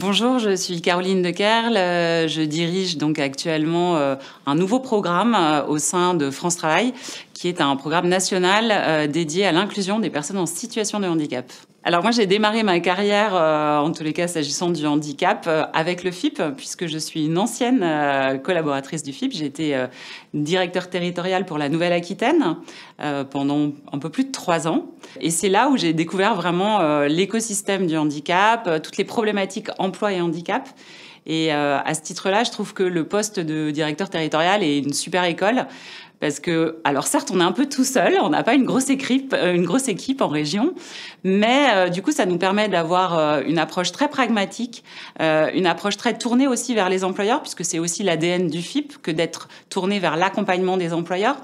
Bonjour, je suis Caroline Dekerle. Je dirige donc actuellement un nouveau programme au sein de France Travail, qui est un programme national dédié à l'inclusion des personnes en situation de handicap. Alors moi, j'ai démarré ma carrière, en tous les cas s'agissant du handicap, avec le FIP, puisque je suis une ancienne collaboratrice du FIP. J'ai été directeur territorial pour la Nouvelle-Aquitaine pendant un peu plus de 3 ans. Et c'est là où j'ai découvert vraiment l'écosystème du handicap, toutes les problématiques emploi et handicap. Et à ce titre-là, je trouve que le poste de directeur territorial est une super école. Parce que, alors certes, on est un peu tout seul, on n'a pas une grosse équipe en région, mais du coup, ça nous permet d'avoir une approche très pragmatique, une approche très tournée aussi vers les employeurs, puisque c'est aussi l'ADN du FIP que d'être tourné vers l'accompagnement des employeurs.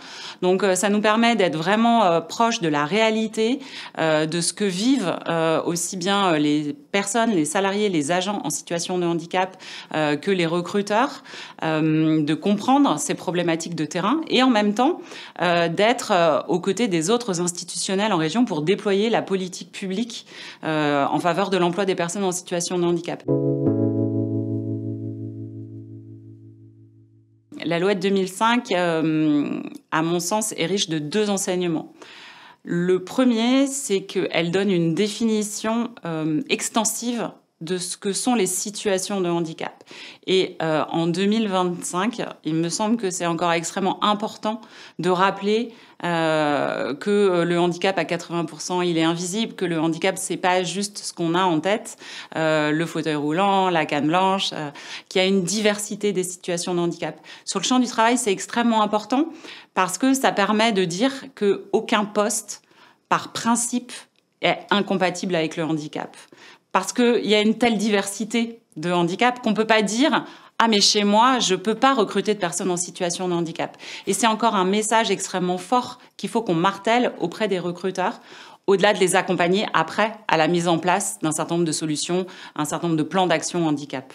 Donc, ça nous permet d'être vraiment proche de la réalité, de ce que vivent aussi bien les personnes, les salariés, les agents en situation de handicap que les recruteurs, de comprendre ces problématiques de terrain et en même temps d'être aux côtés des autres institutionnels en région pour déployer la politique publique en faveur de l'emploi des personnes en situation de handicap. La loi de 2005, à mon sens, est riche de 2 enseignements. Le premier, c'est qu'elle donne une définition extensive de ce que sont les situations de handicap. Et en 2025, il me semble que c'est encore extrêmement important de rappeler que le handicap à 80%, il est invisible, que le handicap, c'est pas juste ce qu'on a en tête, le fauteuil roulant, la canne blanche, qu'il y a une diversité des situations de handicap. Sur le champ du travail, c'est extrêmement important parce que ça permet de dire qu'aucun poste, par principe, est incompatible avec le handicap. Parce qu'il y a une telle diversité de handicap qu'on ne peut pas dire « Ah, mais chez moi, je ne peux pas recruter de personnes en situation de handicap ». Et c'est encore un message extrêmement fort qu'il faut qu'on martèle auprès des recruteurs, au-delà de les accompagner après à la mise en place d'un certain nombre de solutions, un certain nombre de plans d'action handicap.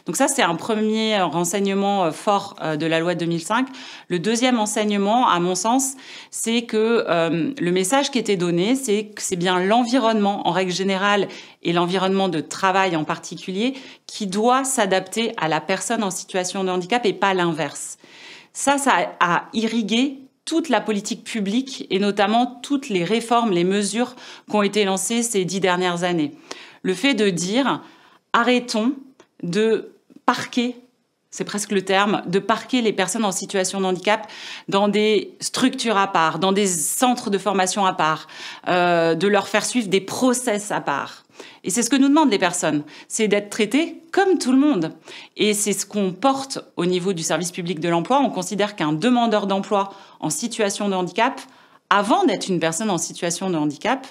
Donc ça, c'est un premier renseignement fort de la loi de 2005. Le deuxième enseignement, à mon sens, c'est que le message qui était donné, c'est que c'est bien l'environnement en règle générale et l'environnement de travail en particulier qui doit s'adapter à la personne en situation de handicap et pas l'inverse. Ça a irrigué toute la politique publique et notamment toutes les réformes, les mesures qui ont été lancées ces 10 dernières années. Le fait de dire « arrêtons de parquer », c'est presque le terme, de parquer les personnes en situation de handicap dans des structures à part, dans des centres de formation à part, de leur faire suivre des process à part. Et c'est ce que nous demandent les personnes, c'est d'être traitées comme tout le monde. Et c'est ce qu'on porte au niveau du service public de l'emploi. On considère qu'un demandeur d'emploi en situation de handicap, avant d'être une personne en situation de handicap,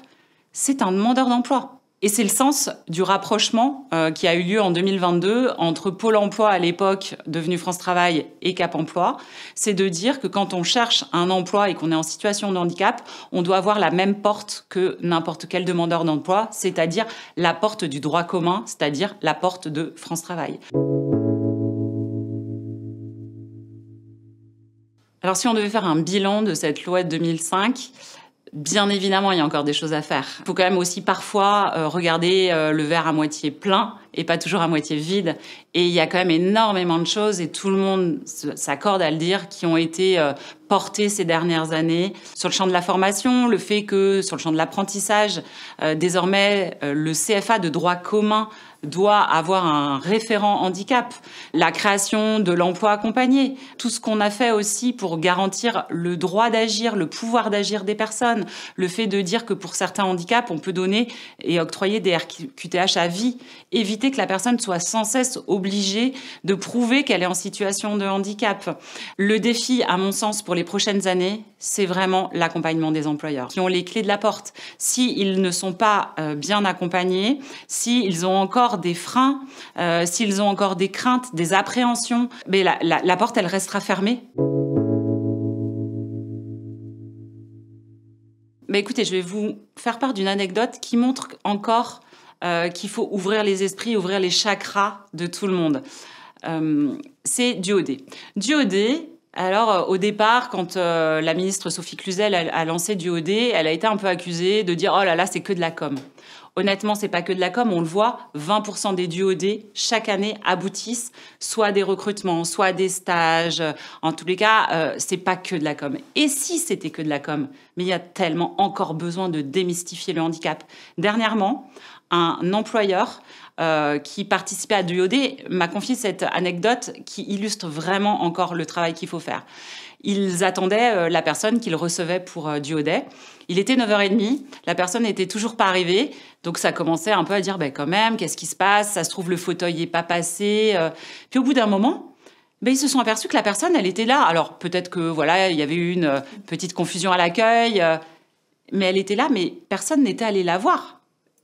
c'est un demandeur d'emploi. Et c'est le sens du rapprochement qui a eu lieu en 2022 entre Pôle emploi à l'époque, devenu France Travail, et Cap emploi. C'est de dire que quand on cherche un emploi et qu'on est en situation de handicap, on doit avoir la même porte que n'importe quel demandeur d'emploi, c'est-à-dire la porte du droit commun, c'est-à-dire la porte de France Travail. Alors si on devait faire un bilan de cette loi de 2005, bien évidemment, il y a encore des choses à faire. Il faut quand même aussi parfois regarder le verre à moitié plein et pas toujours à moitié vide. Et il y a quand même énormément de choses, et tout le monde s'accorde à le dire, qui ont été portées ces dernières années. Sur le champ de la formation, le fait que sur le champ de l'apprentissage, désormais, le CFA de droit commun doit avoir un référent handicap, la création de l'emploi accompagné, tout ce qu'on a fait aussi pour garantir le droit d'agir, le pouvoir d'agir des personnes, le fait de dire que pour certains handicaps, on peut donner et octroyer des RQTH à vie, éviter que la personne soit sans cesse obligée de prouver qu'elle est en situation de handicap. Le défi, à mon sens, pour les prochaines années, c'est vraiment l'accompagnement des employeurs qui ont les clés de la porte. S'ils ne sont pas bien accompagnés, s'ils ont encore des freins, s'ils ont encore des craintes, des appréhensions, mais la porte, elle restera fermée. Mais écoutez, je vais vous faire part d'une anecdote qui montre encore qu'il faut ouvrir les esprits, ouvrir les chakras de tout le monde. C'est DuoD. DuoD, alors au départ, quand la ministre Sophie Cluzel a lancé DuoD, elle a été un peu accusée de dire « Oh là là, c'est que de la com ». Honnêtement, c'est pas que de la com, on le voit, 20% des duodés chaque année aboutissent soit à des recrutements, soit à des stages. En tous les cas, c'est pas que de la com. Et si c'était que de la com, mais il y a tellement encore besoin de démystifier le handicap. Dernièrement, un employeur qui participait à Duodé m'a confié cette anecdote qui illustre vraiment encore le travail qu'il faut faire. Ils attendaient la personne qu'ils recevaient pour Duodé. Il était 9h30, la personne n'était toujours pas arrivée, donc ça commençait un peu à dire quand même, qu'est-ce qui se passe? Ça se trouve, le fauteuil n'est pas passé. Puis au bout d'un moment, ils se sont aperçus que la personne, elle était là. Alors peut-être que voilà, il y avait eu une petite confusion à l'accueil, mais elle était là, mais personne n'était allé la voir.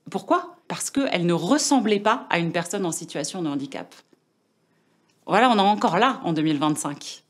Pourquoi? Parce qu'elle ne ressemblait pas à une personne en situation de handicap. Voilà, on est encore là en 2025.